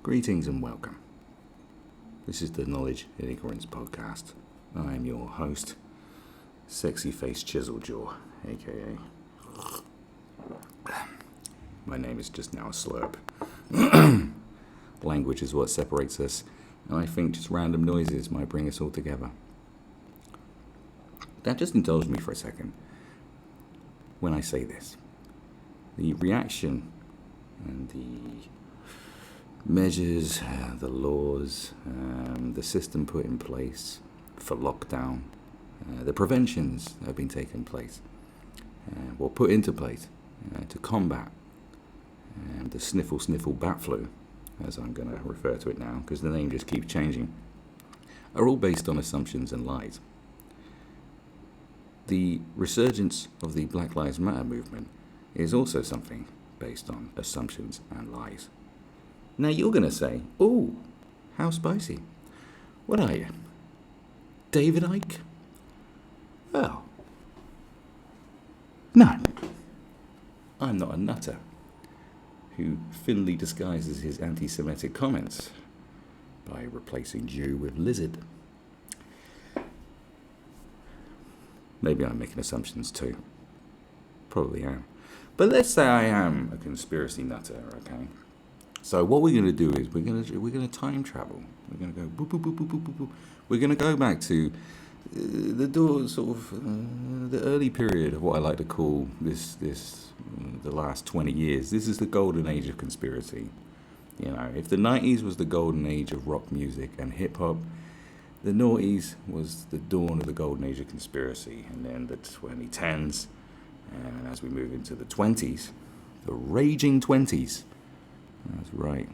Greetings and welcome. This is the Knowledge and Ignorance Podcast. I am your host, Sexy Face Chisel Jaw, aka. My name is just now a slurp. Language is what separates us, and I think just random noises might bring us all together. Now just indulge me for a second when I say this. The reaction and the measures, the laws, the system put in place for lockdown, the preventions that have been taken place, put into place to combat the sniffle bat flu, as I'm going to refer to it now, because the name just keeps changing, are all based on assumptions and lies. The resurgence of the Black Lives Matter movement is also something based on assumptions and lies. Now you're going to say, "Oh, how spicy. What are you, David Icke?" Well, no, I'm not a nutter who thinly disguises his anti-Semitic comments by replacing Jew with lizard. Maybe I'm making assumptions too. Probably am. But let's say I am a conspiracy nutter, okay? So what we're going to do is we're going to time travel. We're going to go boop, boop, boop, boop, boop, boop, boop. We're going to go back to the early period of what I like to call the last 20 years. This is the golden age of conspiracy. You know, if the 90s was the golden age of rock music and hip hop, the noughties was the dawn of the golden age of conspiracy. And then the 2010s, and as we move into the 20s, the raging 20s. That's right.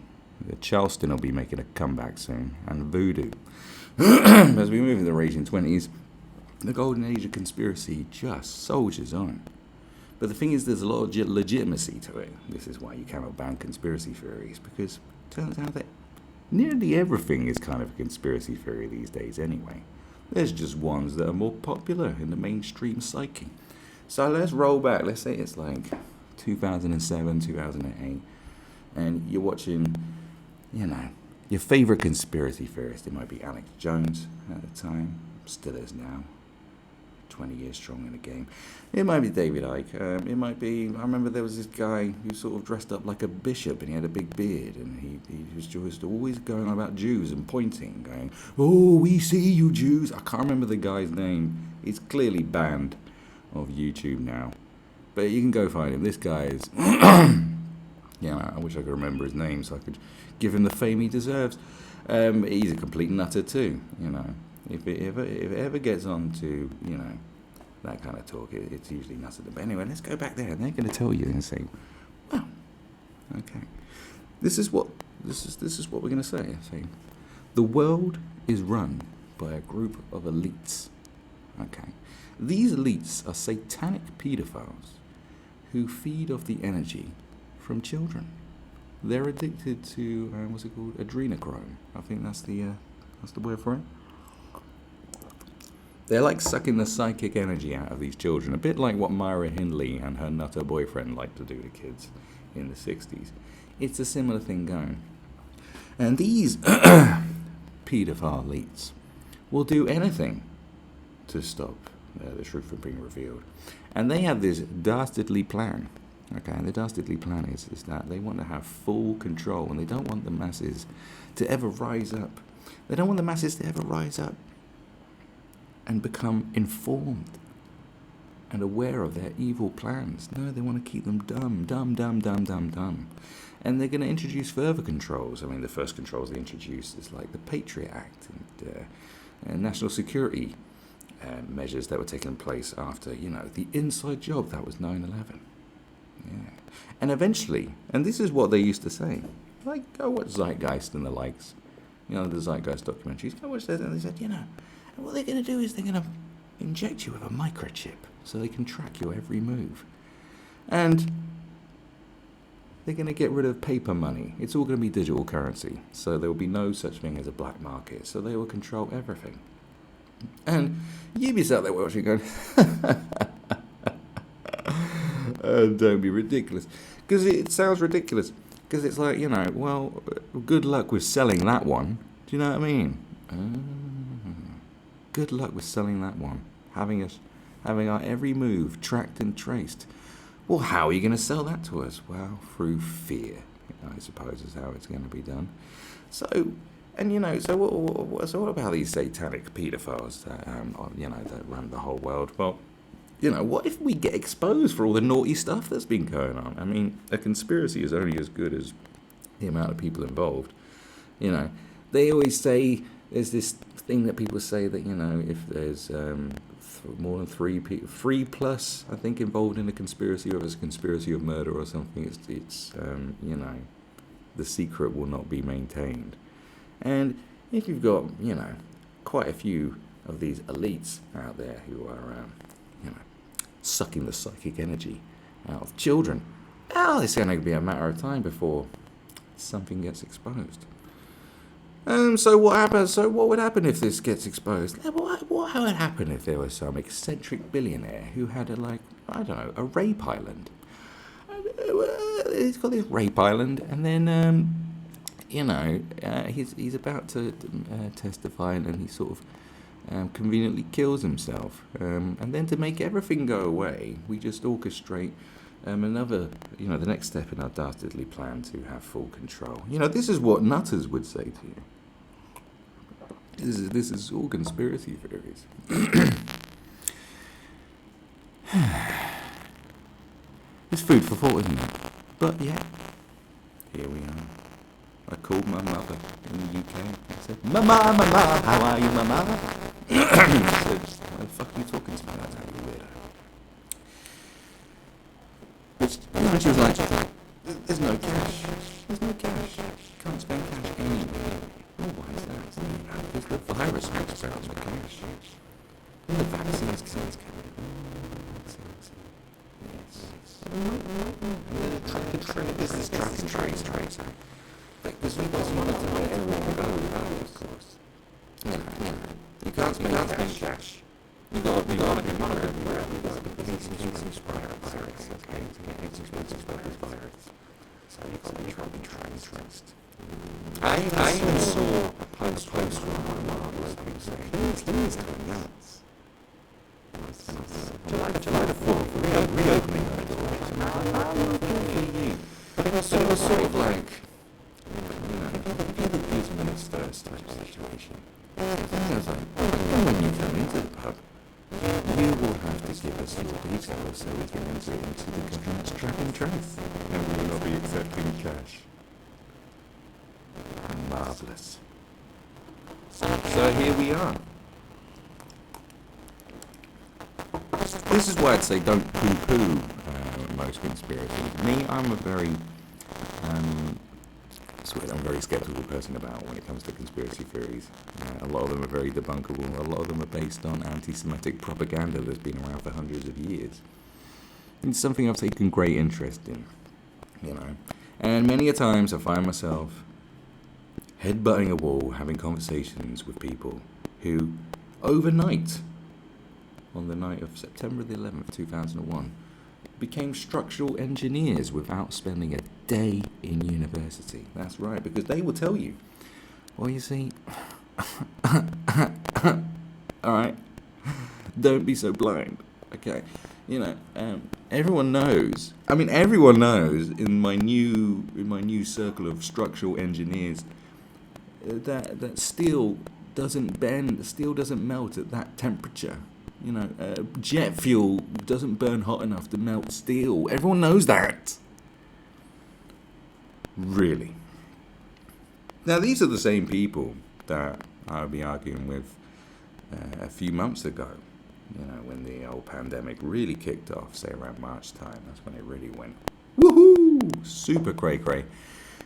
The Charleston will be making a comeback soon, and voodoo. As we move into the raging 20s, the golden age of conspiracy just soldiers on. But the thing is, there's a lot of legitimacy to it. This is why you cannot ban conspiracy theories, because it turns out that nearly everything is kind of a conspiracy theory these days anyway. There's just ones that are more popular in the mainstream psyche. So let's roll back. Let's say it's like 2007, 2008. And you're watching, your favorite conspiracy theorist. It might be Alex Jones at the time, still is now, 20 years strong in the game. It might be David Icke. It might be, I remember there was this guy who sort of dressed up like a bishop and he had a big beard and he was just always going on about Jews and pointing, going, "Oh, we see you Jews." I can't remember the guy's name. He's clearly banned of YouTube now. But you can go find him. This guy is... I wish I could remember his name so I could give him the fame he deserves. He's a complete nutter too, If it ever gets on to, that kind of talk, it's usually nutter. But anyway, let's go back there. And they're going to tell you and say, "Well, okay, this is what we're going to say. The world is run by a group of elites. Okay, these elites are satanic pedophiles who feed off the energy from children. They're addicted to what's it called? Adrenochrome. I think that's the word for it. They're like sucking the psychic energy out of these children, a bit like what Myra Hindley and her nutter boyfriend liked to do to kids in the 60s. It's a similar thing going. And these pedophile elites will do anything to stop the truth from being revealed. And they have this dastardly plan. Okay, and the dastardly plan is that they want to have full control and they don't want the masses to ever rise up. They don't want the masses to ever rise up and become informed and aware of their evil plans. No, they want to keep them dumb. And they're going to introduce further controls. I mean, the first controls they introduced is like the Patriot Act and national security measures that were taking place after, the inside job that was 9/11. Yeah. And eventually, and this is what they used to say, like, go watch Zeitgeist and the likes, the Zeitgeist documentaries, go watch that, and they said, and what they're going to do is they're going to inject you with a microchip so they can track your every move. And they're going to get rid of paper money. It's all going to be digital currency, so there will be no such thing as a black market, so they will control everything. And you be sat there watching going, don't be ridiculous. Because it sounds ridiculous. Because it's like, well, good luck with selling that one. Do you know what I mean? Good luck with selling that one. Having our every move tracked and traced. Well, how are you going to sell that to us? Well, through fear, I suppose, is how it's going to be done. So, so what about these satanic paedophiles that, that run the whole world? Well, what if we get exposed for all the naughty stuff that's been going on? I mean, a conspiracy is only as good as the amount of people involved. They always say, there's this thing that people say that, if there's more than three plus, I think, involved in a conspiracy, or if it's a conspiracy of murder or something, it's the secret will not be maintained. And if you've got, quite a few of these elites out there who are, sucking the psychic energy out of children, it's going to be a matter of time before something gets exposed. So what happens? So what would happen if this gets exposed? What would happen if there was some eccentric billionaire who had a rape island? He's got this rape island, and then he's about to testify, and then he sort of conveniently kills himself. And then to make everything go away, we just orchestrate another, the next step in our dastardly plan to have full control. This is what nutters would say to you. This is all conspiracy theories. It's food for thought, isn't it? But yeah, here we are. I called my mother in the UK. I said, Mama, how are you, Mama? She said, why the fuck are you talking to me like that, you weirdo? Which, she was like, there's no cash. There's no cash. Can't spend cash anywhere. Oh, why is that? Because the virus makes around the cash. And the vaccines coming. This is track and trace. Because we don't want to let everyone go, of course. You can't spend cash. You got to be monitored wherever you go. Because it's inspired virus. Okay, it's expensive by this virus. So you've got to be trying to trust. I even saw a post from my mom was saying, things going nuts. July the 4th, reopening the doors. I'm looking at you. But it was sort of like, give these minutes first type situation. I was like, when you come into the pub, you will have to give us your details so we can enter into the government's track and trace. And we will not be accepting cash. Marvellous. So here we are. This is why I'd say don't poo-poo most conspiracies. Me, I'm a very skeptical person about when it comes to conspiracy theories. A lot of them are very debunkable. A lot of them are based on anti-Semitic propaganda that's been around for hundreds of years. It's something I've taken great interest in, And many a times I find myself headbutting a wall, having conversations with people who, overnight, on the night of September the 11th, 2001, became structural engineers without spending a day in university. That's right, because they will tell you, well, you see, all right, don't be so blind, okay? Everyone knows. I mean, everyone knows in my new circle of structural engineers that steel doesn't bend, steel doesn't melt at that temperature. Jet fuel doesn't burn hot enough to melt steel. Everyone knows that. Really. Now, these are the same people that I'll be arguing with a few months ago, when the old pandemic really kicked off, say around March time. That's when it really went, woohoo, super cray-cray.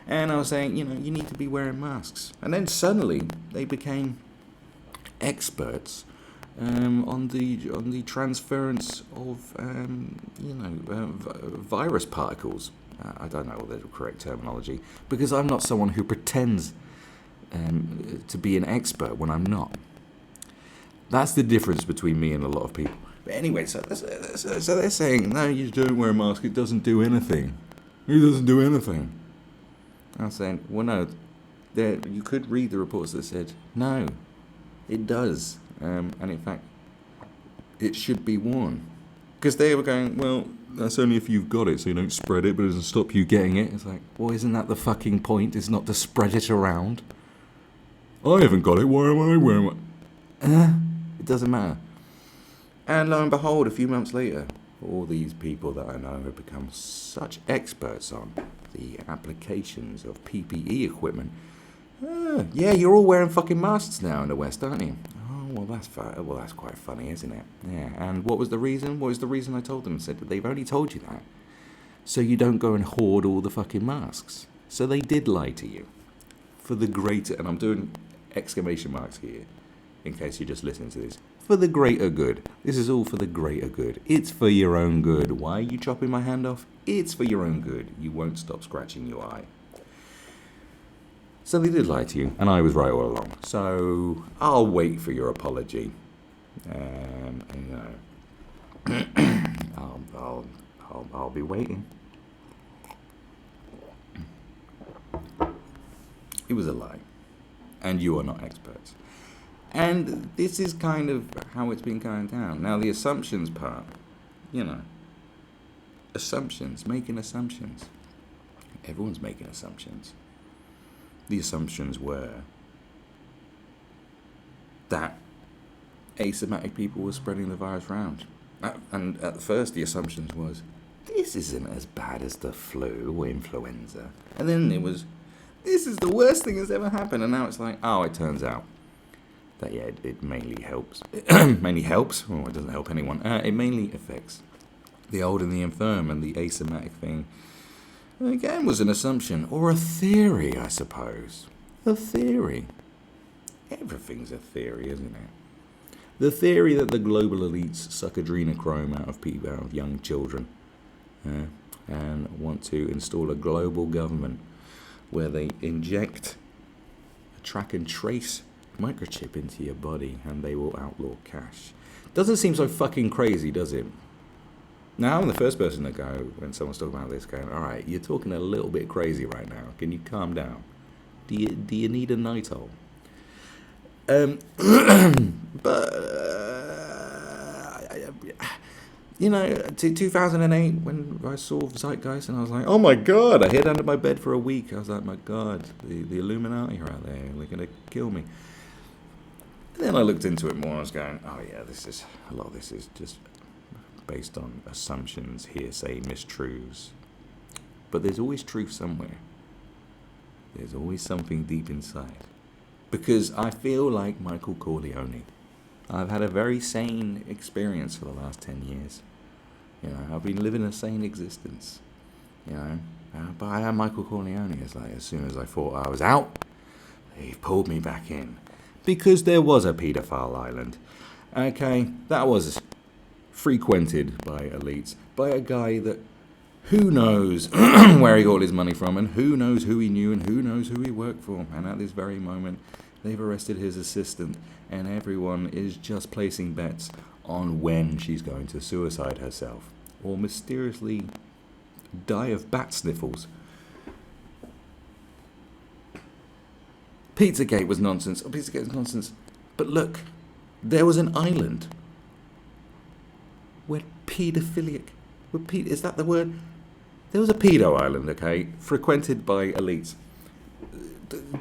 And I was saying, you need to be wearing masks. And then suddenly they became experts on the transference of virus particles. I don't know the correct terminology because I'm not someone who pretends to be an expert when I'm not. That's the difference between me and a lot of people. But anyway, so they're saying, no, you don't wear a mask. It doesn't do anything. It doesn't do anything. I was saying, well, no, you could read the reports that said, no, it does. And in fact, it should be worn. Because they were going, well, that's only if you've got it, so you don't spread it, but it doesn't stop you getting it. It's like, well, isn't that the fucking point? It's not to spread it around. I haven't got it, why am I wearing it? It doesn't matter. And lo and behold, a few months later, all these people that I know have become such experts on the applications of PPE equipment. Yeah, you're all wearing fucking masks now in the West, aren't you? Oh, well, that's quite funny, isn't it? Yeah, and what was the reason? What was the reason I told them? I said that they've only told you that so you don't go and hoard all the fucking masks. So they did lie to you. For the greater, and I'm doing exclamation marks here, in case you're just listening to this, for the greater good. This is all for the greater good. It's for your own good. Why are you chopping my hand off? It's for your own good. You won't stop scratching your eye. So they did lie to you, and I was right all along. So I'll wait for your apology. And you know, I'll be waiting. It was a lie, and you are not experts. And this is kind of how it's been going down. Now, the assumptions part, you know, making assumptions. Everyone's making assumptions. The assumptions were that asymptomatic people were spreading the virus around. And at first, the assumptions was, this isn't as bad as the flu or influenza. And then it was, this is the worst thing that's ever happened. And now it's like, oh, it turns out that, yeah, it mainly helps. Mainly helps. Well, it doesn't help anyone. It mainly affects the old and the infirm, and the asymptomatic thing, again, was an assumption. Or a theory, I suppose. A theory. Everything's a theory, isn't it? The theory that the global elites suck adrenochrome out of people, out of young children, and want to install a global government where they inject a track and trace microchip into your body and they will outlaw cash. Doesn't seem so fucking crazy, does it? Now I'm the first person to go when someone's talking about this, going, all right, you're talking a little bit crazy right now. Can you calm down? Do you need a nitol? But you know, 2008 when I saw Zeitgeist, and I was like, oh my god! I hid under my bed for a week. I was like, my god, the Illuminati are out there. They're gonna kill me. And then I looked into it more, and I was going, oh yeah, a lot of this is just based on assumptions, hearsay, mistruths. But there's always truth somewhere. There's always something deep inside. Because I feel like Michael Corleone. I've had a very sane experience for the last 10 years. You know, I've been living a sane existence. You know, but I am Michael Corleone. It's like, as soon as I thought I was out, they pulled me back in. Because there was a paedophile island. Okay, that was frequented by elites, by a guy that who knows where he got his money from, and who knows who he knew, and who knows who he worked for. And at this very moment, they've arrested his assistant, and everyone is just placing bets on when she's going to suicide herself, or mysteriously die of bat sniffles. Pizzagate was nonsense. Oh, Pizzagate was nonsense. But look, there was an island where paedophilic... is that the word? There was a pedo island, okay, frequented by elites.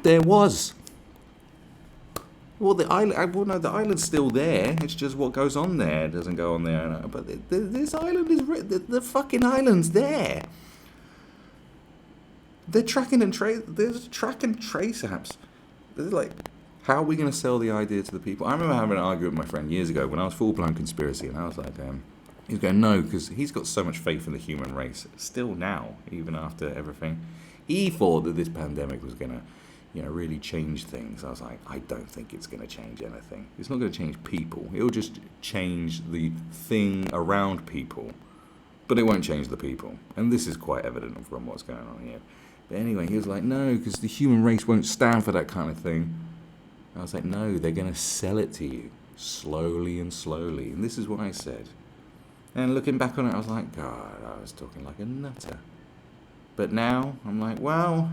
There was. Well, the island. Well, no, the island's still there. It's just what goes on there doesn't go on there. But this island is the fucking island's there. They're tracking and trace. There's track and trace apps. They're like, how are we going to sell the idea to the people? I remember having an argument with my friend years ago when I was full-blown conspiracy, and I was like, he's going, no, because he's got so much faith in the human race. Still now, even after everything. He thought that this pandemic was going to, really change things. I was like, I don't think it's going to change anything. It's not going to change people. It'll just change the thing around people. But it won't change the people. And this is quite evident from what's going on here. But anyway, he was like, no, because the human race won't stand for that kind of thing. I was like, no, they're going to sell it to you. Slowly and slowly. And this is what I said. And looking back on it, I was like, God, I was talking like a nutter. But now, I'm like, well,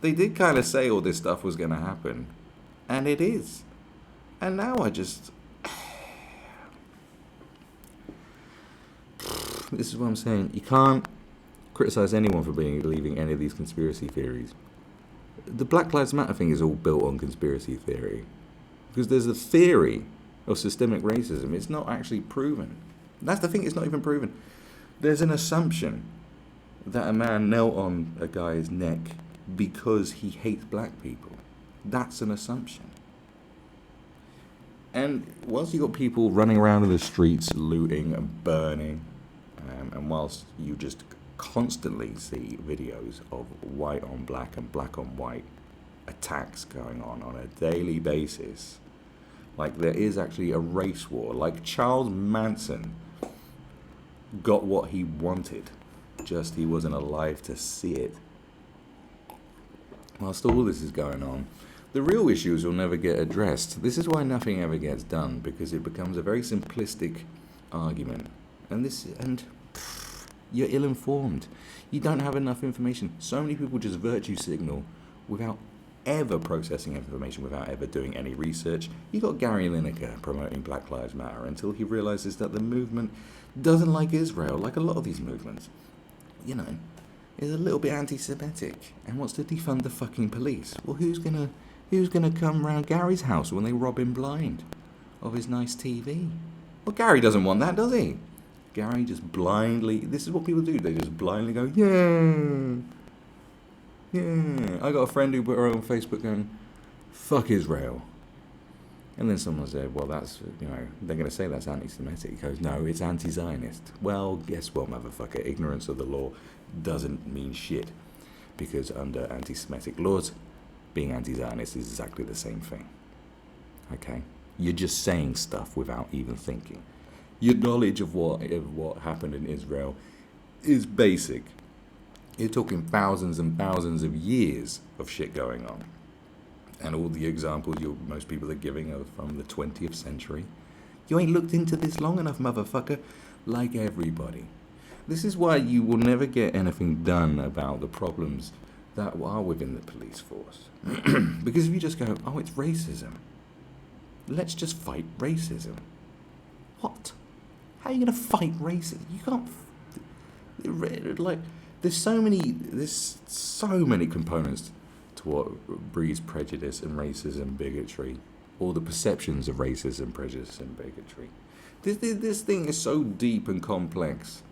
They did kind of say all this stuff was going to happen, and it is. And now this is what I'm saying. You can't criticize anyone for believing any of these conspiracy theories. The Black Lives Matter thing is all built on conspiracy theory. Because there's a theory of systemic racism. It's not actually proven. That's the thing, it's not even proven. There's an assumption that a man knelt on a guy's neck because he hates black people. That's an assumption. And whilst you got people running around in the streets, looting and burning, and whilst you just constantly see videos of white on black and black on white attacks going on a daily basis, like there is actually a race war. Like Charles Manson got what he wanted, just he wasn't alive to see it. Whilst all this is going on, the real issues will never get addressed. This is why nothing ever gets done, because it becomes a very simplistic argument. And you're ill-informed. You don't have enough information. So many people just virtue signal without ever processing information, without ever doing any research. You got Gary Lineker promoting Black Lives Matter until he realizes that the movement doesn't like Israel, like a lot of these movements. You know, is a little bit anti-Semitic and wants to defund the fucking police. Well, who's gonna come round Gary's house when they rob him blind of his nice TV? Well, Gary doesn't want that, does he? Gary just blindly, this is what people do, they just blindly go, yeah. I got a friend who put her on Facebook going, fuck Israel. And then someone said, well, that's, they're going to say that's anti-Semitic. He goes, no, it's anti-Zionist. Well, guess what, motherfucker? Ignorance of the law doesn't mean shit. Because under anti-Semitic laws, being anti-Zionist is exactly the same thing. Okay? You're just saying stuff without even thinking. Your knowledge of what happened in Israel is basic. You're talking thousands and thousands of years of shit going on. And all the examples most people are giving are from the 20th century. You ain't looked into this long enough, motherfucker, like everybody. This is why you will never get anything done about the problems that are within the police force. Because if you just go, oh, it's racism. Let's just fight racism. What? How are you going to fight racism? You can't... Like, there's so many components to what breeds prejudice and racism, bigotry, all the perceptions of racism, prejudice, and bigotry. This thing is so deep and complex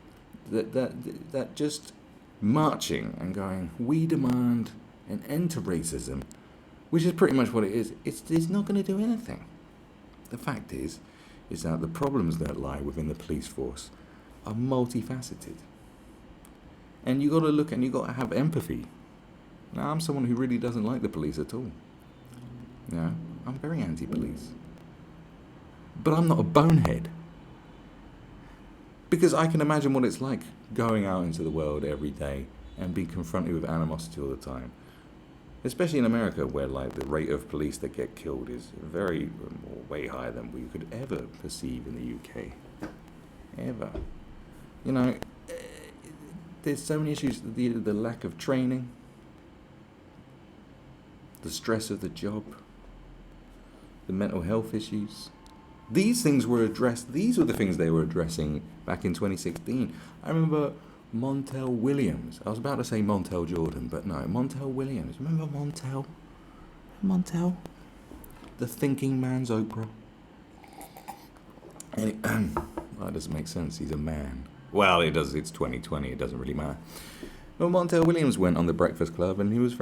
that just marching and going, we demand an end to racism, which is pretty much what it is, it's not going to do anything. The fact is that the problems that lie within the police force are multifaceted. And you got to look and you got to have empathy. Now, I'm someone who really doesn't like the police at all. I'm very anti-police. But I'm not a bonehead. Because I can imagine what it's like going out into the world every day and being confronted with animosity all the time. Especially in America, where like the rate of police that get killed is way higher than we could ever perceive in the UK. Ever. There's so many issues, the lack of training, the stress of the job, the mental health issues. These things were addressed, these were the things they were addressing back in 2016. I remember Montel Williams. I was about to say Montel Jordan, but no, Montel Williams. Remember Montel? Montel? The thinking man's Oprah. And that doesn't make sense, he's a man. Well, it does, it's 2020, it doesn't really matter. Well, Montel Williams went on the Breakfast Club and he was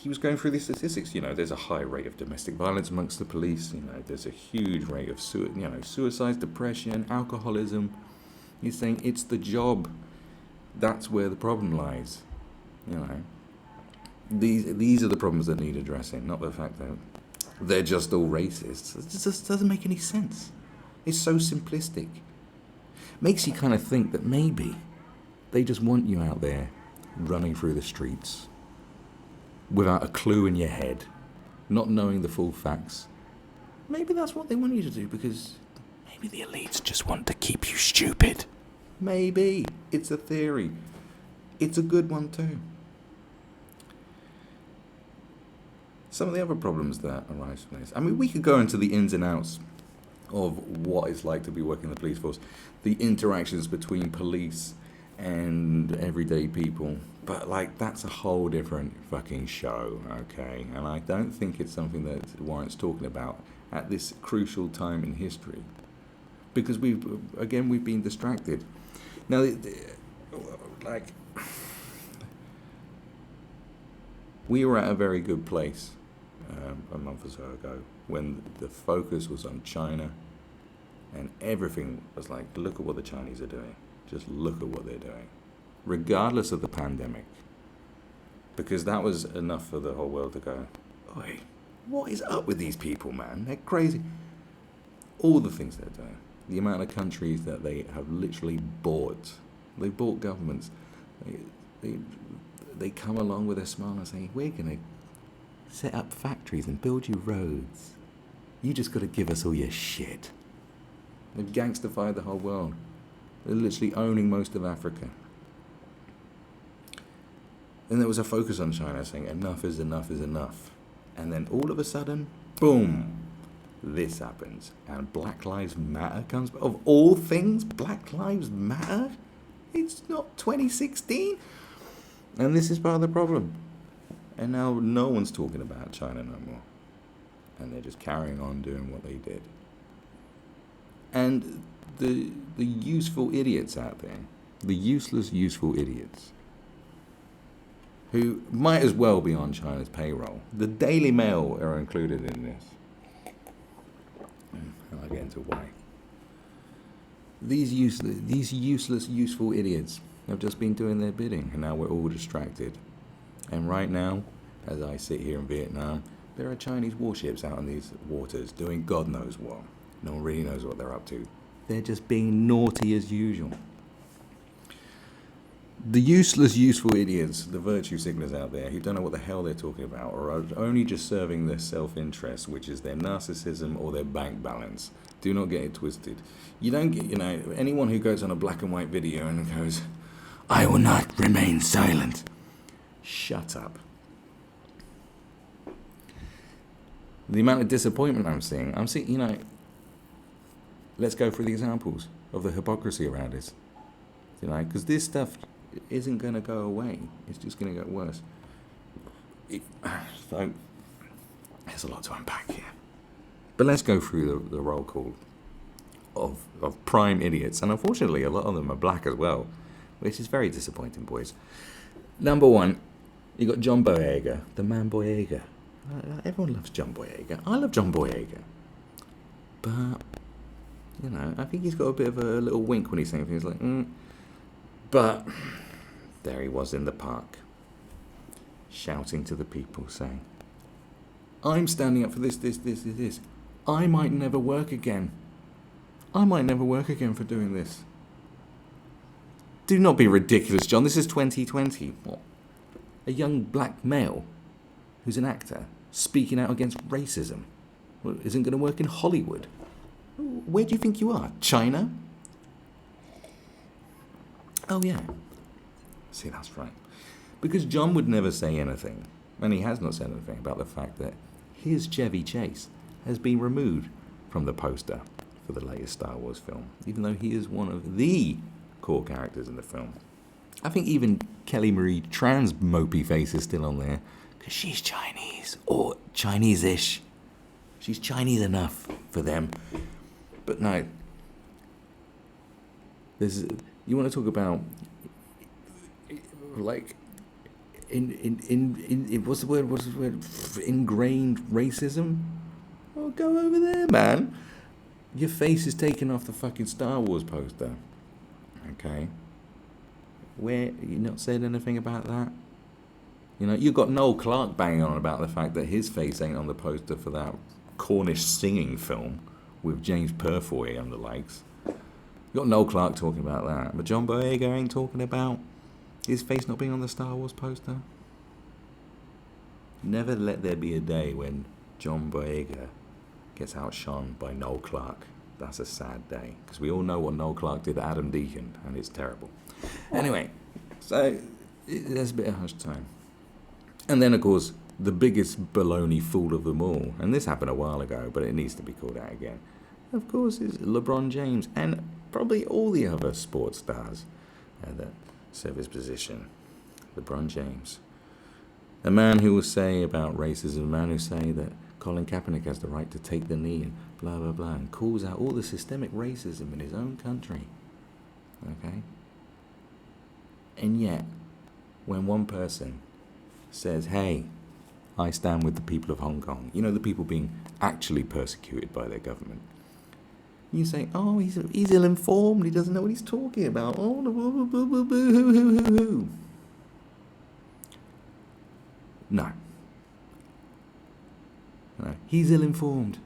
he was going through these statistics. There's a high rate of domestic violence amongst the police. There's a huge rate of suicide, depression, alcoholism. He's saying it's the job. That's where the problem lies. These are the problems that need addressing, not the fact that they're just all racist. It just doesn't make any sense. It's so simplistic. Makes you kind of think that maybe they just want you out there running through the streets without a clue in your head, not knowing the full facts. Maybe that's what they want you to do, because maybe the elites just want to keep you stupid. Maybe. It's a theory. It's a good one too. some of the other problems that arise from this. I mean, we could go into the ins and outs of what it's like to be working in the police force, the interactions between police and everyday people. But, like, that's a whole different fucking show, okay? And I don't think it's something that warrants talking about at this crucial time in history. Because we've been distracted. Now, like, we were at a very good place a month or so ago when the focus was on China and everything was like, look at what the Chinese are doing. Just look at what they're doing. Regardless of the pandemic. Because that was enough for the whole world to go, oi, what is up with these people, man? They're crazy. All the things they're doing. The amount of countries that they have literally bought. They bought governments. They come along with a smile and say, we're going to set up factories and build you roads. You just got to give us all your shit. They've gangstified the whole world. They're literally owning most of Africa. And there was a focus on China saying enough is enough is enough. And then all of a sudden, boom, this happens. And Black Lives Matter comes. Of all things, Black Lives Matter? It's not 2016. And this is part of the problem. And now no one's talking about China no more. And they're just carrying on doing what they did. And the useful idiots out there, the useless, useful idiots, who might as well be on China's payroll. The Daily Mail are included in this. And I'll get into why. These useless, useful idiots have just been doing their bidding, and now we're all distracted. And right now, as I sit here in Vietnam, there are Chinese warships out in these waters doing God knows what. No one really knows what they're up to. They're just being naughty as usual. The useless, useful idiots, the virtue signalers out there who don't know what the hell they're talking about or are only just serving their self-interest, which is their narcissism or their bank balance. Do not get it twisted. You don't get, anyone who goes on a black and white video and goes, I will not remain silent. Shut up. The amount of disappointment I'm seeing, let's go through the examples of the hypocrisy around this. Because this stuff isn't going to go away. It's just going to get worse. So, there's a lot to unpack here. But let's go through the roll call of prime idiots. And unfortunately, a lot of them are black as well, which is very disappointing, boys. Number one, you got John Boyega, the man Boyega. Everyone loves John Boyega. I love John Boyega. But, I think he's got a bit of a little wink when he's saying things like, But there he was in the park, shouting to the people, saying, I'm standing up for this. I might never work again. I might never work again for doing this. Do not be ridiculous, John. This is 2020. What? A young black male who's an actor speaking out against racism isn't going to work in Hollywood. Where do you think you are? China? Oh, yeah. See, that's right. Because John would never say anything, and he has not said anything about the fact that his Chevy Chase has been removed from the poster for the latest Star Wars film, even though he is one of the core characters in the film. I think even Kelly Marie Tran's mopey face is still on there, because she's Chinese, or Chinese-ish. She's Chinese enough for them. But no, you want to talk about, like, what's the word? Ingrained racism? Well, go over there, man. Your face is taken off the fucking Star Wars poster. Okay? Where, you not said anything about that? You've got Noel Clarke banging on about the fact that his face ain't on the poster for that Cornish singing film with James Purfoy and the likes. You got Noel Clarke talking about that, but John Boyega ain't talking about his face not being on the Star Wars poster. Never let there be a day when John Boyega gets outshone by Noel Clarke. That's a sad day, because we all know what Noel Clarke did to Adam Deacon, and it's terrible. Anyway, so there's a bit of hush time. And then, of course, the biggest baloney fool of them all, and this happened a while ago, but it needs to be called out again, of course, is LeBron James and probably all the other sports stars that serve his position. LeBron James. A man who will say about racism, a man who say that Colin Kaepernick has the right to take the knee and blah, blah, blah, and calls out all the systemic racism in his own country. Okay? And yet, when one person says, hey, I stand with the people of Hong Kong, you know, the people being actually persecuted by their government, you say, oh, he's ill-informed, he doesn't know what he's talking about. Oh, no. He's ill-informed.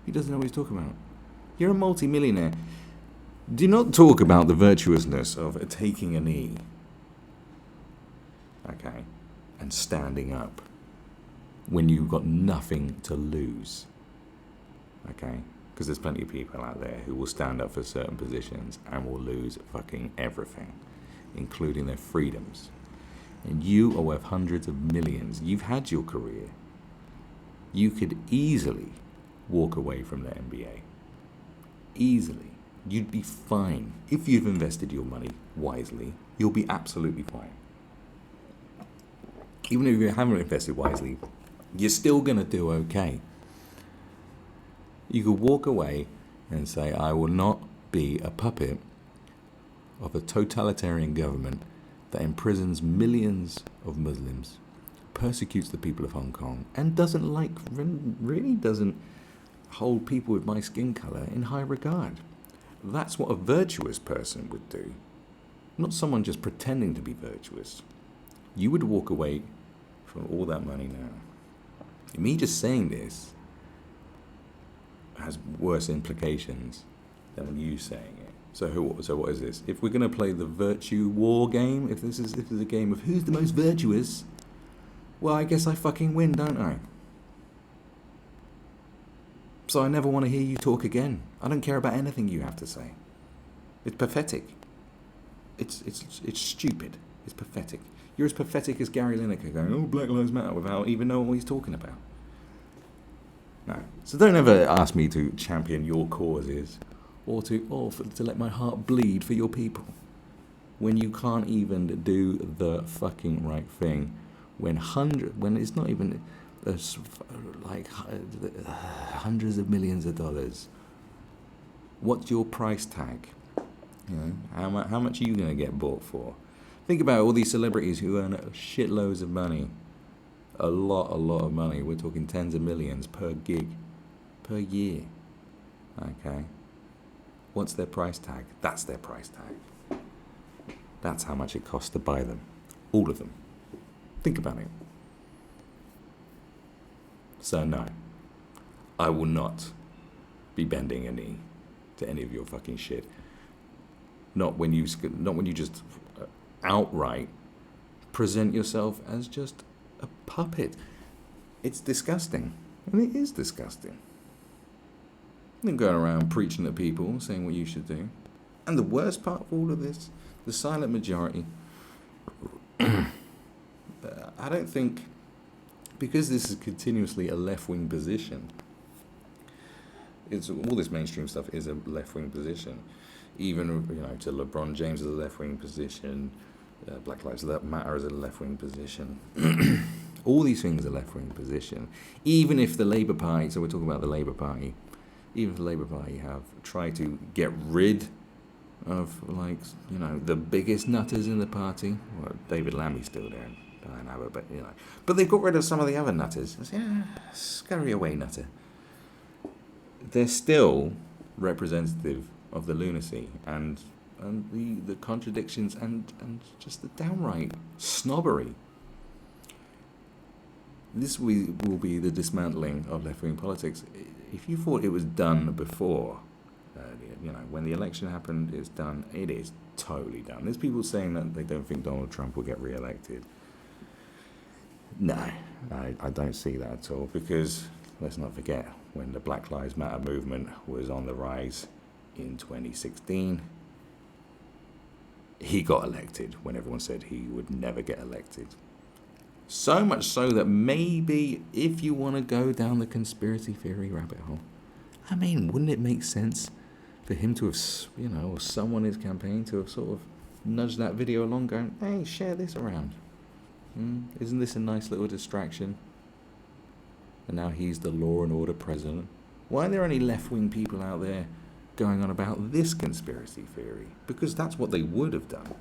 He doesn't know what he's talking about. You're a multi-millionaire. Do not talk about the virtuousness of taking a knee, okay, and standing up when you've got nothing to lose, okay? Because there's plenty of people out there who will stand up for certain positions and will lose fucking everything, including their freedoms. And you are worth hundreds of millions. You've had your career. You could easily walk away from the NBA. Easily. You'd be fine. If you've invested your money wisely, you'll be absolutely fine. Even if you haven't invested wisely, you're still going to do okay. You could walk away and say, I will not be a puppet of a totalitarian government that imprisons millions of Muslims, persecutes the people of Hong Kong, and really doesn't hold people with my skin colour in high regard. That's what a virtuous person would do, not someone just pretending to be virtuous. You would walk away from all that money now. Me just saying this has worse implications than you saying it. So what is this? If we're going to play the virtue war game, if this is a game of who's the most virtuous, well, I guess I fucking win, don't I? So I never want to hear you talk again. I don't care about anything you have to say. It's pathetic. It's stupid. It's pathetic. You're as pathetic as Gary Lineker going, oh, Black Lives Matter, without even knowing what he's talking about. No. So don't ever ask me to champion your causes or to let my heart bleed for your people when you can't even do the fucking right thing, when it's not even like hundreds of millions of dollars. What's your price tag? You know, how much are you going to get bought for? Think about all these celebrities who earn shitloads of money. A lot of money. We're talking tens of millions per gig, per year. Okay. What's their price tag? That's their price tag. That's how much it costs to buy them. All of them. Think about it. So no, I will not be bending a knee to any of your fucking shit. Not when you just outright present yourself as just a puppet. It's disgusting. And it is disgusting. And going around preaching at people, saying what you should do. And the worst part of all of this, the silent majority, I don't think, because this is continuously a left-wing position, all this mainstream stuff is a left-wing position. Even, to LeBron James is a left-wing position. Black Lives Matter is a left-wing position. All these things are left-wing position. Even if the Labour Party, so we're talking about the Labour Party, even if the Labour Party have tried to get rid of, the biggest nutters in the party. Well, David Lammy's still there, Diane Abbott, but they've got rid of some of the other nutters. Scurry away, nutter. They're still representative of the lunacy and the contradictions and just the downright snobbery. This will be the dismantling of left-wing politics. If you thought it was done before, when the election happened, it's done. It is totally done. There's people saying that they don't think Donald Trump will get re-elected. No, I don't see that at all, because let's not forget, when the Black Lives Matter movement was on the rise in 2016, he got elected when everyone said he would never get elected. So much so that maybe if you want to go down the conspiracy theory rabbit hole, I mean, wouldn't it make sense for him to have, or someone in his campaign to have sort of nudged that video along going, hey, share this around. Isn't this a nice little distraction? And now he's the law and order president. Why are there only left-wing people out there going on about this conspiracy theory? Because that's what they would have done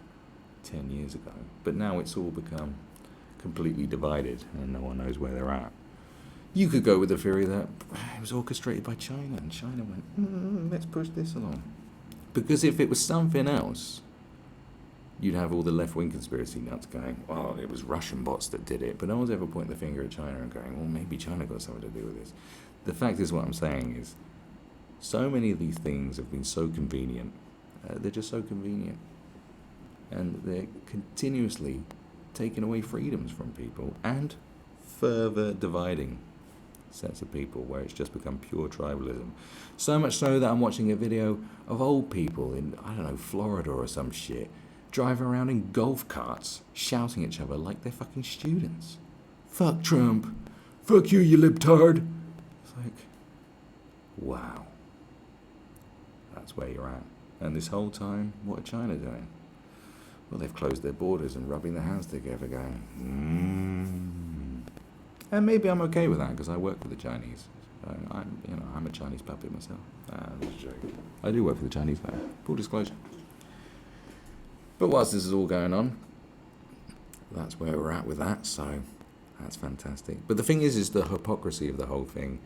10 years ago. But now it's all become completely divided and no one knows where they're at. You could go with the theory that it was orchestrated by China and China went, let's push this along. Because if it was something else, you'd have all the left-wing conspiracy nuts going, well, it was Russian bots that did it. But no one's ever pointing the finger at China and going, well, maybe China got something to do with this. The fact is, what I'm saying is, so many of these things have been so convenient. They're just so convenient. And they're continuously taking away freedoms from people and further dividing sets of people where it's just become pure tribalism. So much so that I'm watching a video of old people in, I don't know, Florida or some shit, driving around in golf carts, shouting at each other like they're fucking students. Fuck Trump. Fuck you, you libtard. It's like, wow. That's where you're at. And this whole time, what are China doing? Well, they've closed their borders and rubbing their hands together going, And maybe I'm okay with that because I work for the Chinese. I'm a Chinese puppet myself. That's a joke. I do work for the Chinese though. Full disclosure. But whilst this is all going on, that's where we're at with that, so that's fantastic. But the thing is the hypocrisy of the whole thing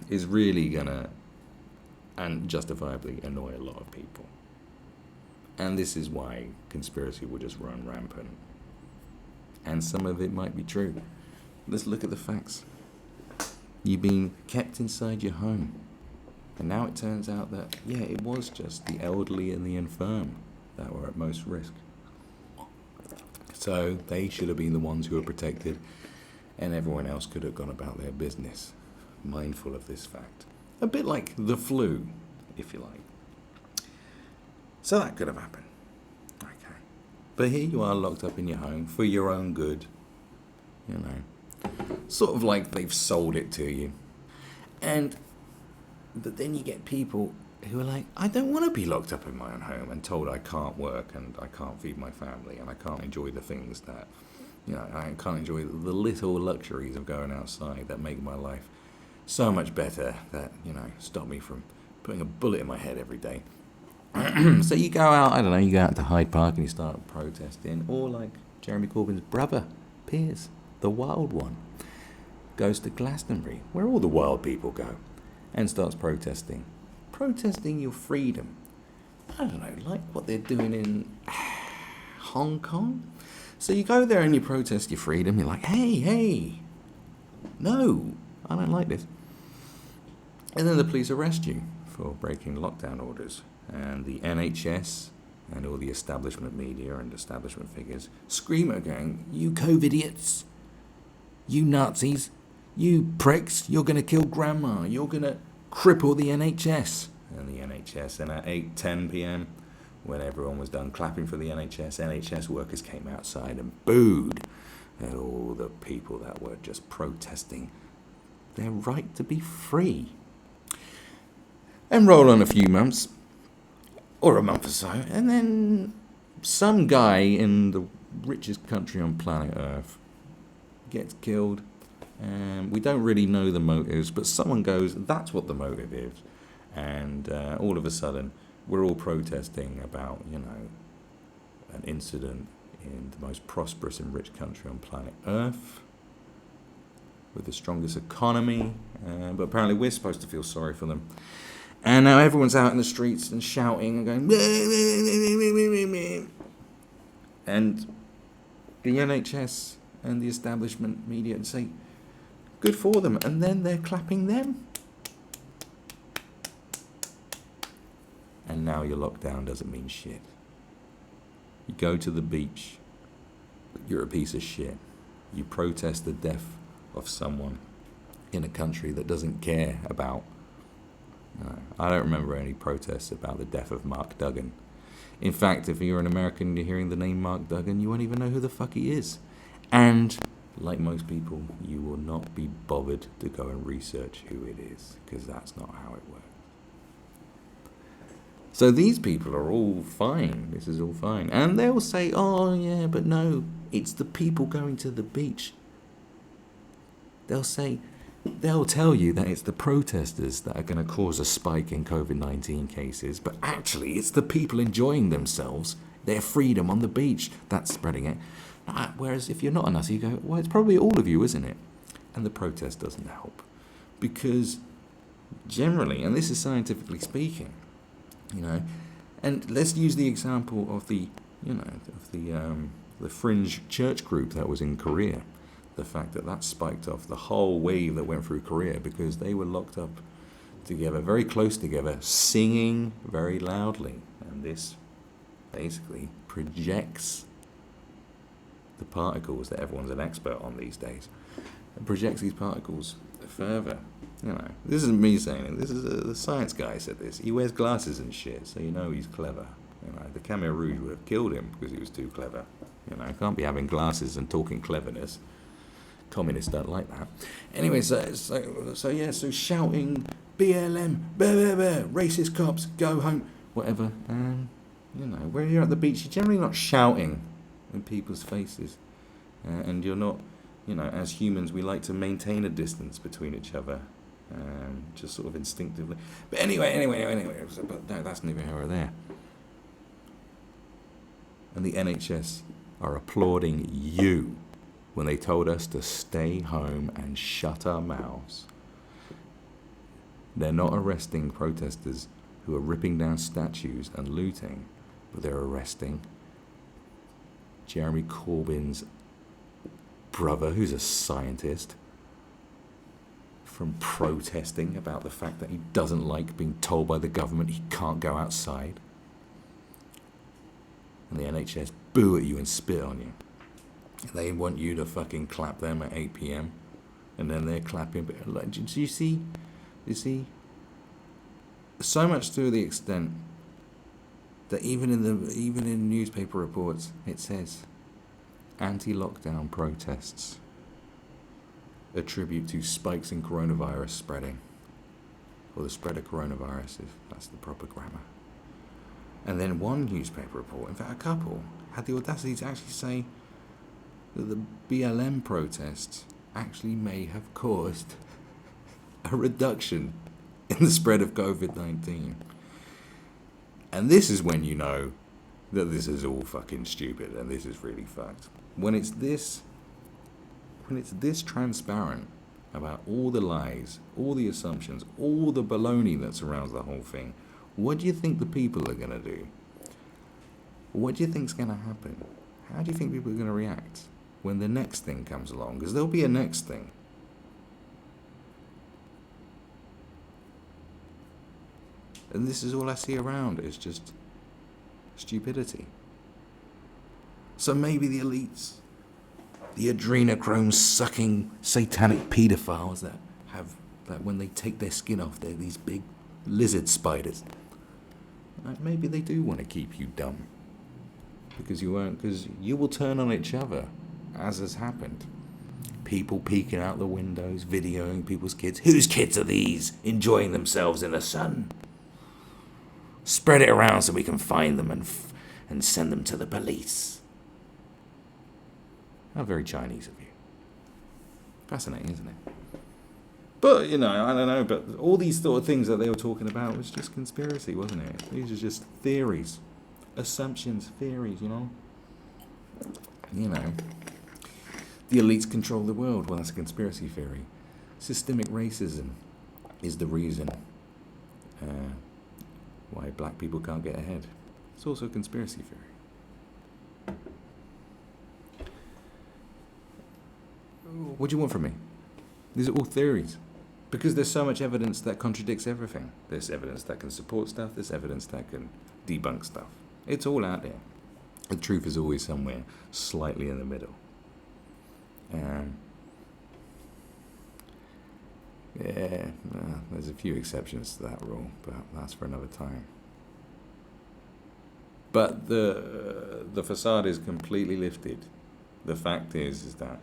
is really gonna, and justifiably, annoy a lot of people. And this is why conspiracy will just run rampant. And some of it might be true. Let's look at the facts. You've been kept inside your home. And now it turns out that, it was just the elderly and the infirm that were at most risk. So they should have been the ones who were protected, and everyone else could have gone about their business, mindful of this fact. A bit like the flu, if you like. So that could have happened. Okay. But here you are locked up in your home for your own good. Sort of like they've sold it to you. But then you get people who are like, I don't want to be locked up in my own home and told I can't work and I can't feed my family and I can't enjoy the things that, I can't enjoy the little luxuries of going outside that make my life so much better that, stop me from putting a bullet in my head every day. So you go out, you go out to Hyde Park and you start protesting, or like Jeremy Corbyn's brother, Piers, the wild one, goes to Glastonbury, where all the wild people go, and starts protesting. Protesting your freedom. I don't know, like what they're doing in Hong Kong. So you go there and you protest your freedom. You're like, hey, no, I don't like this. And then the police arrest you for breaking lockdown orders. And the NHS and all the establishment media and establishment figures scream at going, you COVID-idiots, you Nazis, you pricks, you're going to kill grandma, you're going to cripple the NHS. And the NHS, and at 8:10 p.m, when everyone was done clapping for the NHS workers came outside and booed at all the people that were just protesting their right to be free. And roll on a few months, or a month or so, and then some guy in the richest country on planet Earth gets killed. And we don't really know the motives, but someone goes, that's what the motive is. And all of a sudden, we're all protesting about, an incident in the most prosperous and rich country on planet Earth, with the strongest economy, but apparently we're supposed to feel sorry for them. And now everyone's out in the streets and shouting and going, and the NHS and the establishment media say, good for them, and then they're clapping them. And now your lockdown doesn't mean shit. You go to the beach, you're a piece of shit. You protest the death of someone in a country that doesn't care about. I don't remember any protests about the death of Mark Duggan. In fact, if you're an American and you're hearing the name Mark Duggan, you won't even know who the fuck he is. And like most people, you will not be bothered to go and research who it is, because that's not how it works. So these people are all fine. This is all fine. And they'll say, oh, yeah, but no, it's the people going to the beach. They'll tell you that it's the protesters that are going to cause a spike in COVID-19 cases, but actually it's the people enjoying themselves, their freedom on the beach, that's spreading it. Whereas if you're not a nutty, you go, well, it's probably all of you, isn't it? And the protest doesn't help. Because generally, and this is scientifically speaking, and let's use the example of the fringe church group that was in Korea. The fact that spiked off the whole wave that went through Korea because they were locked up together, very close together, singing very loudly. And this basically projects the particles that everyone's an expert on these days. It projects these particles further. This isn't me saying it. This is the science guy said this. He wears glasses and shit, so he's clever. The Khmer Rouge would have killed him because he was too clever. Can't be having glasses and talking cleverness. Communists don't like that. Anyway, so shouting BLM, bah, bah, bah, racist cops, go home, whatever. When you're at the beach, you're generally not shouting in people's faces, and you're not. As humans, we like to maintain a distance between each other, just sort of instinctively. But anyway. But no, that's neither here nor there. And the NHS are applauding you when they told us to stay home and shut our mouths. They're not arresting protesters who are ripping down statues and looting, but they're arresting Jeremy Corbyn's brother, who's a scientist, from protesting about the fact that he doesn't like being told by the government he can't go outside. And the NHS boo at you and spit on you. They want you to fucking clap them at 8 p.m. and then they're clapping. But like, do you see? So much to the extent that even in newspaper reports it says anti-lockdown protests attribute to spikes in coronavirus spreading, or the spread of coronavirus, if that's the proper grammar. And then one newspaper report, in fact a couple, had the audacity to actually say that the BLM protests actually may have caused a reduction in the spread of COVID-19. And this is when you know that this is all fucking stupid and this is really fucked. When it's this transparent about all the lies, all the assumptions, all the baloney that surrounds the whole thing, what do you think the people are going to do? What do you think's going to happen? How do you think people are going to react when the next thing comes along? Because there'll be a next thing. And this is all I see around. It's just stupidity. So maybe the elites, the adrenochrome-sucking satanic paedophiles that when they take their skin off, they're these big lizard spiders. Maybe they do want to keep you dumb. Because you will turn on each other, as has happened. People peeking out the windows, videoing people's kids. Whose kids are these? Enjoying themselves in the sun. Spread it around so we can find them and send them to the police. How very Chinese of you. Fascinating, isn't it? But, I don't know, but all these sort of things that they were talking about was just conspiracy, wasn't it? These are just theories, assumptions, theories, The elites control the world. Well, that's a conspiracy theory. Systemic racism is the reason why black people can't get ahead. It's also a conspiracy theory. What do you want from me? These are all theories. Because there's so much evidence that contradicts everything. There's evidence that can support stuff. There's evidence that can debunk stuff. It's all out there. The truth is always somewhere slightly in the middle. There's a few exceptions to that rule, but that's for another time. But the facade is completely lifted. The fact is that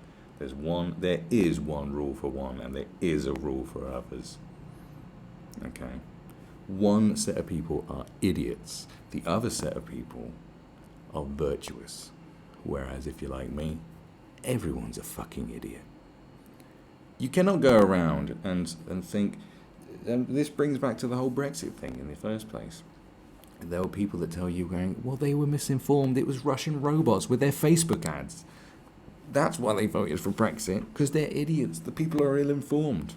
There is one rule for one, and there is a rule for others. Okay? One set of people are idiots. The other set of people are virtuous. Whereas if you're like me, everyone's a fucking idiot. You cannot go around and think, this brings back to the whole Brexit thing in the first place. There were people that tell you, going, well, they were misinformed. It was Russian robots with their Facebook ads. That's why they voted for Brexit, because they're idiots. The people are ill-informed.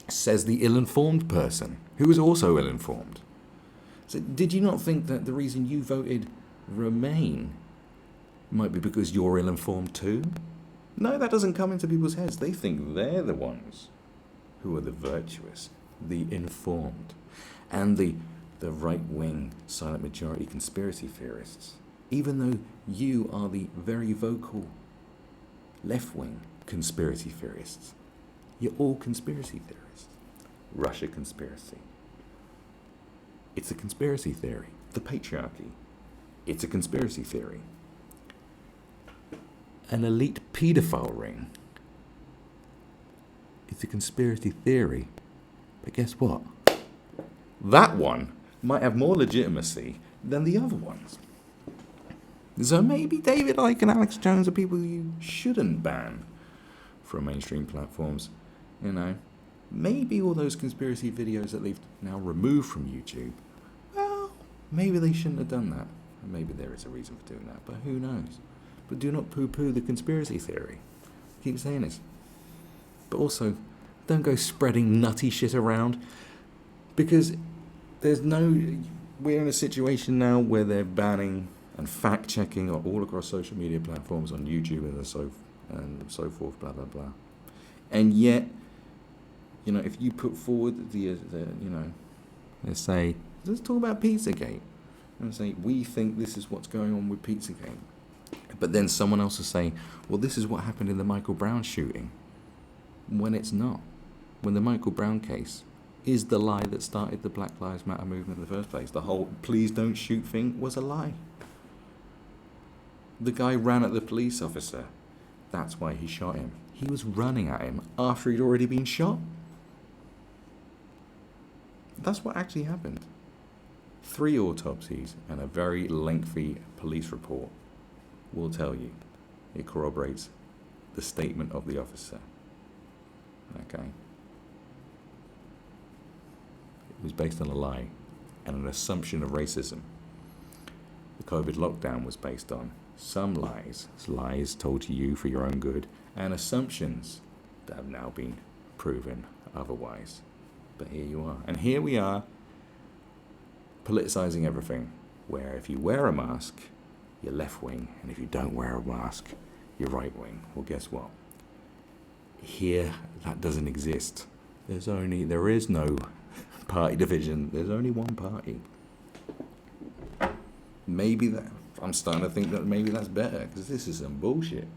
Says the ill-informed person, who was also ill-informed. So did you not think that the reason you voted Remain might be because you're ill-informed too? No, that doesn't come into people's heads. They think they're the ones who are the virtuous, the informed, and the right-wing silent majority conspiracy theorists, even though you are the very vocal left-wing conspiracy theorists. You're all conspiracy theorists. Russia conspiracy. It's a conspiracy theory. The patriarchy. It's a conspiracy theory. An elite paedophile ring. It's a conspiracy theory. But guess what? That one might have more legitimacy than the other ones. So maybe David Icke and Alex Jones are people you shouldn't ban from mainstream platforms. You know, maybe all those conspiracy videos that they've now removed from YouTube, well, maybe they shouldn't have done that. Maybe there is a reason for doing that, but who knows? But do not poo-poo the conspiracy theory. Keep saying this. But also, don't go spreading nutty shit around, because we're in a situation now where they're banning and fact-checking all across social media platforms, on YouTube and so forth, blah, blah, blah. And yet, if you put forward let's talk about Pizzagate, and say, we think this is what's going on with Pizzagate. But then someone else will say, well, this is what happened in the Michael Brown shooting. When it's not. When the Michael Brown case is the lie that started the Black Lives Matter movement in the first place. The whole please don't shoot thing was a lie. The guy ran at the police officer. That's why he shot him. He was running at him after he'd already been shot. That's what actually happened. 3 autopsies and a very lengthy police report will tell you. It corroborates the statement of the officer. Okay? It was based on a lie and an assumption of racism. The COVID lockdown was based on some lies told to you for your own good, and assumptions that have now been proven otherwise. But here you are. And here we are, politicizing everything, where if you wear a mask, you're left-wing, and if you don't wear a mask, you're right-wing. Well, guess what? Here, that doesn't exist. There is no party division. There's only one party. I'm starting to think that maybe that's better, because this is some bullshit.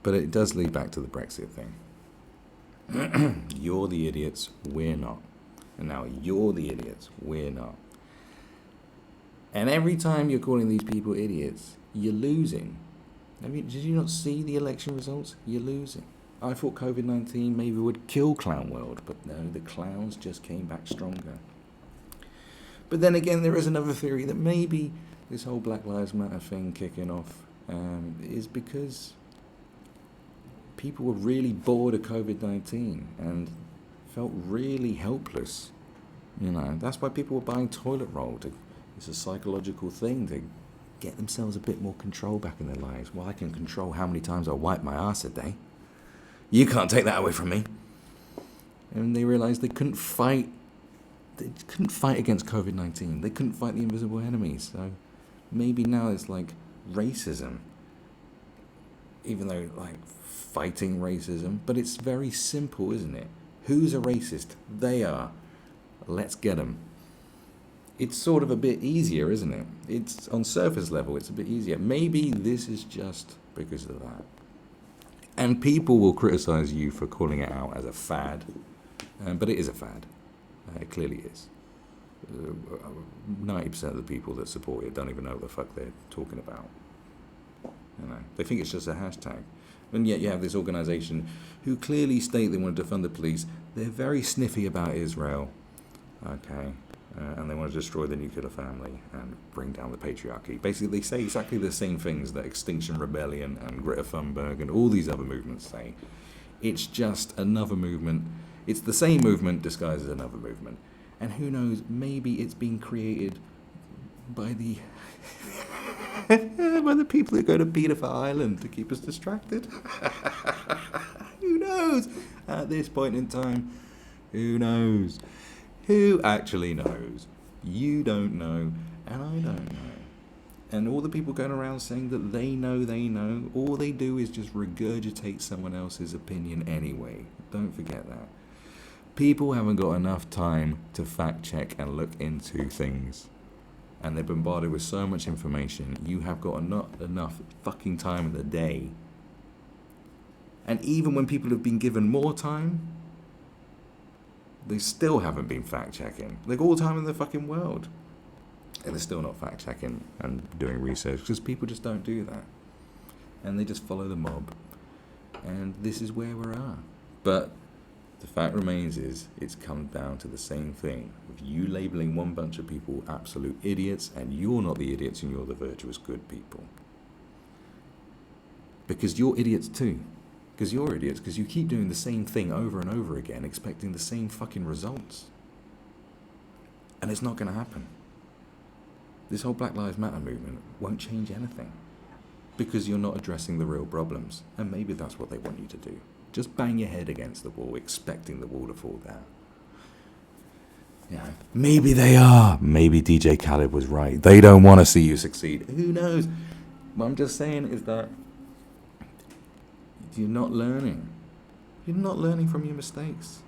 But it does lead back to the Brexit thing. You're the idiots, we're not. And now you're the idiots, we're not. And every time you're calling these people idiots, you're losing. Did you not see the election results? You're losing. I thought COVID-19 maybe would kill Clown World, but no, the clowns just came back stronger. But then again, there is another theory that maybe this whole Black Lives Matter thing kicking off is because people were really bored of COVID-19 and felt really helpless. That's why people were buying toilet roll. It's a psychological thing to get themselves a bit more control back in their lives. Well, I can control how many times I wipe my ass a day. You can't take that away from me. And they realized they couldn't fight. They couldn't fight against COVID-19. They couldn't fight the invisible enemies. So maybe now it's like racism. Even though fighting racism, but it's very simple, isn't it? Who's a racist? They are. Let's get them. It's sort of a bit easier, isn't it? It's on surface level, it's a bit easier. Maybe this is just because of that. And people will criticize you for calling it out as a fad, but it is a fad. It clearly is. 90% of the people that support it don't even know what the fuck they're talking about. They think it's just a hashtag. And yet you have this organisation who clearly state they want to defund the police. They're very sniffy about Israel, okay? And they want to destroy the nuclear family and bring down the patriarchy. Basically, they say exactly the same things that Extinction Rebellion and Greta Thunberg and all these other movements say. It's just another movement. It's the same movement disguised as another movement. And who knows, maybe it's being created by the by the people who go to Pedophile Island to keep us distracted. Who knows? At this point in time, who knows? Who actually knows? You don't know, and I don't know. And all the people going around saying that they know, all they do is just regurgitate someone else's opinion anyway. Don't forget that. People haven't got enough time to fact check and look into things. And they're bombarded with so much information. You have got not enough fucking time in the day. And even when people have been given more time, they still haven't been fact checking. They've got all the time in the fucking world. And they're still not fact checking and doing research because people just don't do that. And they just follow the mob. And this is where we are. But the fact remains is it's come down to the same thing. With you labeling one bunch of people absolute idiots, and you're not the idiots and you're the virtuous good people. Because you're idiots too. Because you're idiots because you keep doing the same thing over and over again, expecting the same fucking results. And it's not going to happen. This whole Black Lives Matter movement won't change anything. Because you're not addressing the real problems. And maybe that's what they want you to do. Just bang your head against the wall, expecting the wall to fall down. Maybe they are. Maybe DJ Khaled was right. They don't want to see you succeed. Who knows? What I'm just saying is that you're not learning. You're not learning from your mistakes.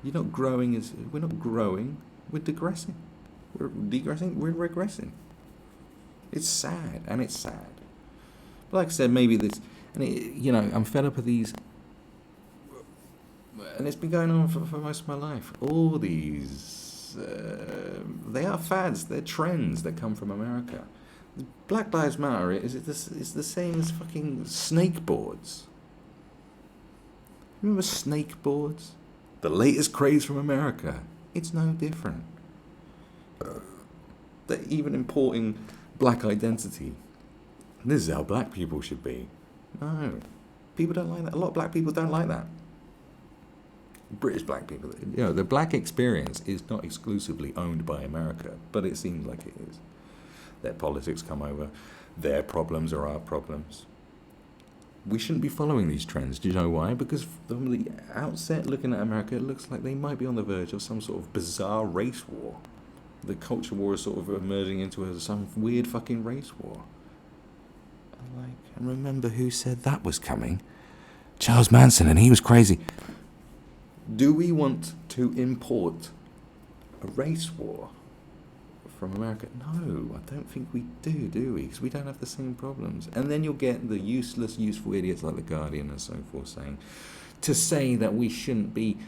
You're not growing. We're not growing. We're digressing. We're degressing. We're regressing. It's sad, and it's sad. But like I said, maybe this, and I'm fed up of these. And it's been going on for most of my life. All these, they are fads, they're trends that come from America. Black Lives Matter is the same as fucking snake boards. Remember snake boards? The latest craze from America. It's no different. They're even importing black identity. This is how black people should be. No, people don't like that. A lot of black people don't like that. British black people, the black experience is not exclusively owned by America, but it seems like it is. Their politics come over. Their problems are our problems. We shouldn't be following these trends. Do you know why? Because from the outset, looking at America, it looks like they might be on the verge of some sort of bizarre race war. The culture war is sort of emerging into some weird fucking race war. And remember who said that was coming? Charles Manson, and he was crazy. Do we want to import a race war from America? No, I don't think we do we? Because we don't have the same problems. And then you'll get the useless, useful idiots like The Guardian and so forth to say that we shouldn't be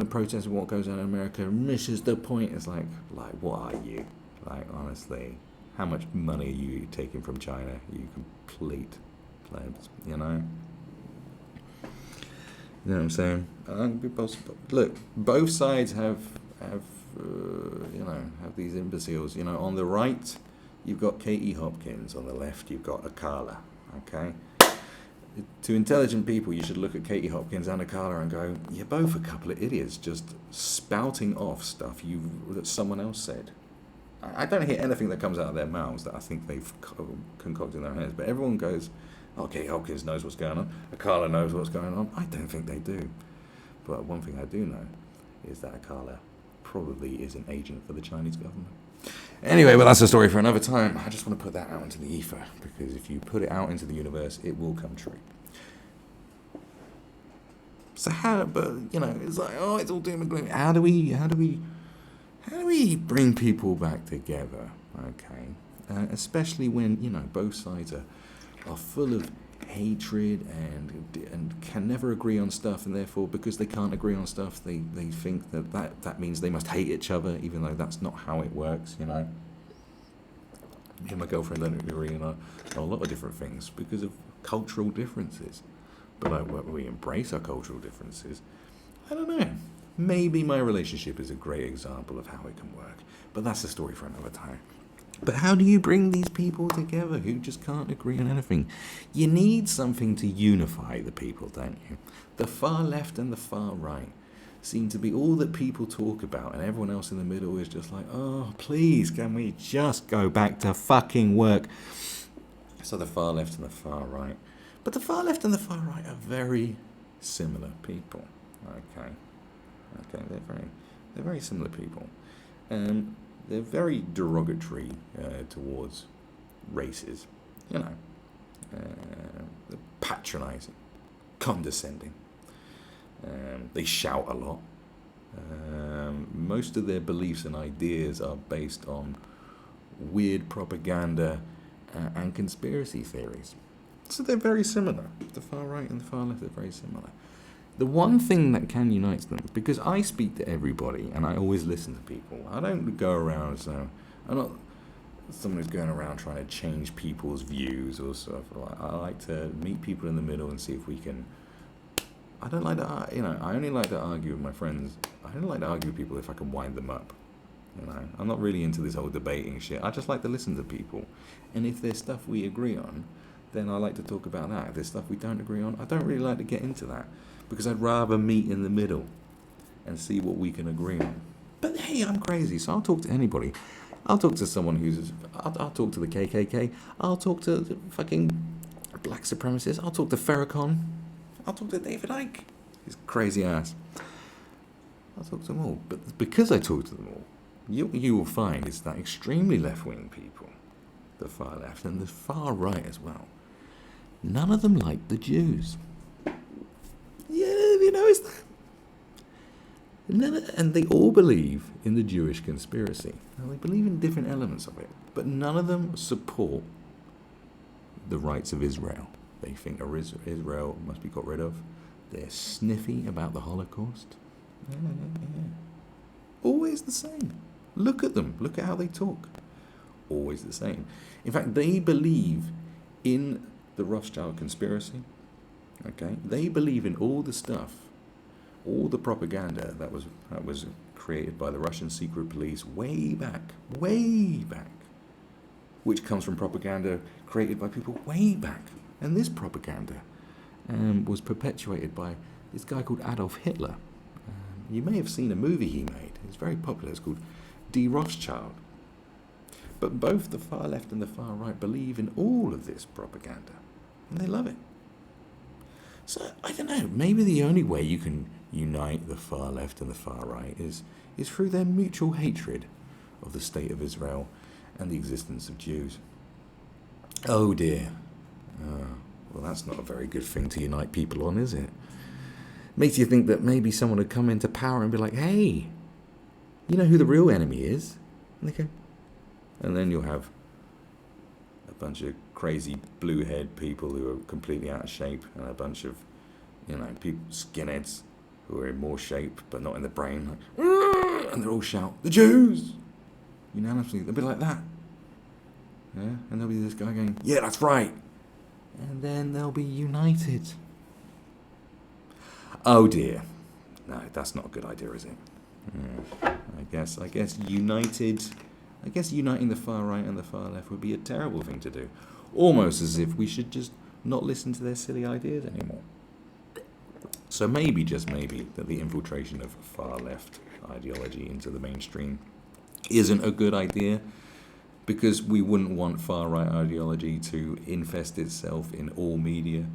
protesting what goes on in America and misses the point. It's like, what are you? Like, honestly, how much money are you taking from China? You complete plebs, You know what I'm saying? Look, both sides have these imbeciles. On the right, you've got Katie Hopkins. On the left, you've got Akala. Okay. To intelligent people, you should look at Katie Hopkins and Akala and go, "You're both a couple of idiots, just spouting off stuff that someone else said." I don't hear anything that comes out of their mouths that I think they've concocted in their heads, but everyone goes, "Okay, Hopkins knows what's going on. Akala knows what's going on." I don't think they do. But one thing I do know is that Akala probably is an agent for the Chinese government. Anyway, well, that's a story for another time. I just want to put that out into the ether, because if you put it out into the universe, it will come true. So it's like, it's all doom and gloom. How do we bring people back together? Okay. Especially when, both sides are full of hatred and can never agree on stuff, and therefore because they can't agree on stuff, they think that means they must hate each other, even though that's not how it works. Me and my girlfriend don't agree on a lot of different things because of cultural differences, but we embrace our cultural differences. I don't know. Maybe my relationship is a great example of how it can work, but that's a story for another time. But how do you bring these people together who just can't agree on anything? You need something to unify the people, don't you? The far left and the far right seem to be all that people talk about, and everyone else in the middle is just like, oh, please, can we just go back to fucking work? So the far left and the far right. But the far left and the far right are very similar people. Okay, they're very similar people. They're very derogatory towards races, they're patronizing, condescending. They shout a lot. Most of their beliefs and ideas are based on weird propaganda and conspiracy theories. So they're very similar. The far right and the far left are very similar. The one thing that can unite them, because I speak to everybody and I always listen to people. I don't go around, so I'm not someone who's going around trying to change people's views or stuff. I like to meet people in the middle and see if we can. I don't like to, I only like to argue with my friends. I don't like to argue with people if I can wind them up. I'm not really into this whole debating shit. I just like to listen to people. And if there's stuff we agree on, then I like to talk about that. If there's stuff we don't agree on, I don't really like to get into that. Because I'd rather meet in the middle and see what we can agree on. But hey, I'm crazy, so I'll talk to anybody. I'll talk to someone I'll talk to the KKK. I'll talk to the fucking black supremacists. I'll talk to Farrakhan. I'll talk to David Icke. His crazy ass. I'll talk to them all. But because I talk to them all, you will find it's that extremely left-wing people, the far left and the far right as well. None of them like the Jews. Yeah, you noticed that? And they all believe in the Jewish conspiracy. Now, they believe in different elements of it, but none of them support the rights of Israel. They think Israel must be got rid of. They're sniffy about the Holocaust. Yeah. Always the same. Look at them. Look at how they talk. Always the same. In fact, they believe in the Rothschild conspiracy. Okay, they believe in all the stuff, all the propaganda that was created by the Russian secret police way back, which comes from propaganda created by people way back. And this propaganda was perpetuated by this guy called Adolf Hitler. You may have seen a movie he made. It's very popular. It's called Die Rothschild. But both the far left and the far right believe in all of this propaganda, and they love it. So, I don't know, maybe the only way you can unite the far left and the far right is through their mutual hatred of the state of Israel and the existence of Jews. Oh dear. Well, that's not a very good thing to unite people on, is it? Makes you think that maybe someone would come into power and be like, hey, you know who the real enemy is? And they go, and then you'll have a bunch of crazy blue-haired people who are completely out of shape, and a bunch of, people, skinheads, who are in more shape but not in the brain, like, and they'll all shout, the Jews! Unanimously, they'll be like that. Yeah, and there'll be this guy going, yeah, that's right. And then they'll be united. Oh dear. No, that's not a good idea, is it? Yeah, I guess uniting the far right and the far left would be a terrible thing to do. Almost as if we should just not listen to their silly ideas anymore. So maybe, just maybe, that the infiltration of far left ideology into the mainstream isn't a good idea, because we wouldn't want far right ideology to infest itself in all media,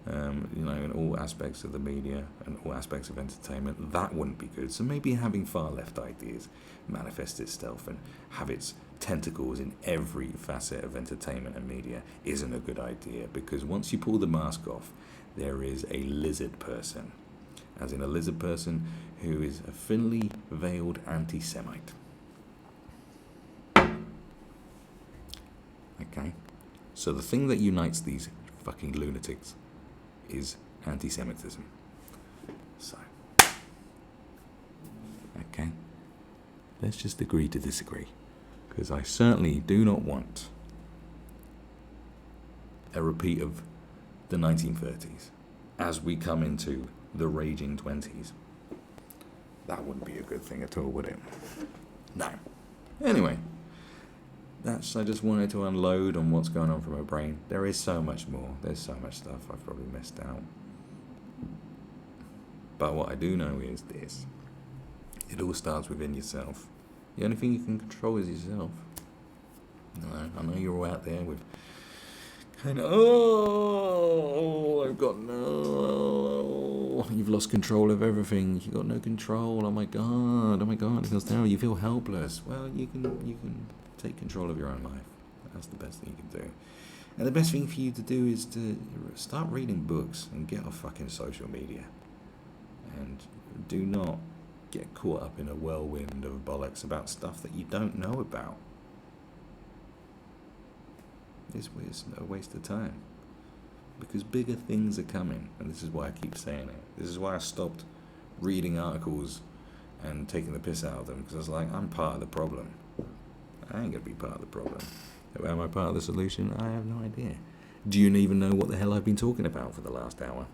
in all aspects of the media and all aspects of entertainment. That wouldn't be good. So maybe having far left ideas manifest itself and have its tentacles in every facet of entertainment and media isn't a good idea, because once you pull the mask off, there is a lizard person, as in a lizard person who is a thinly veiled anti-Semite. Okay? So the thing that unites these fucking lunatics is anti-Semitism. So, okay, let's just agree to disagree, because I certainly do not want a repeat of the 1930s as we come into the raging 20s. That wouldn't be a good thing at all, would it? No. Anyway, I just wanted to unload on what's going on from my brain. There is so much more. There's so much stuff I've probably missed out. But what I do know is this. It all starts within yourself. The only thing you can control is yourself. I know you're all out there with kind of, I've got no, you've lost control of everything. You've got no control. Oh my God, it feels terrible. You feel helpless. Well, you can take control of your own life. That's the best thing you can do. And the best thing for you to do is to start reading books and get off fucking social media. And do not get caught up in a whirlwind of bollocks about stuff that you don't know about. It's a waste of time. Because bigger things are coming. And this is why I keep saying it. This is why I stopped reading articles and taking the piss out of them. Because I was like, I'm part of the problem. I ain't going to be part of the problem. Am I part of the solution? I have no idea. Do you even know what the hell I've been talking about for the last hour?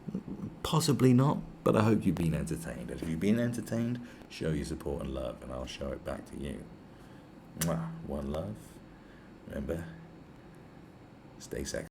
Possibly not, but I hope you've been entertained. And if you've been entertained, show your support and love, and I'll show it back to you. Mwah. One love. Remember, stay sexy.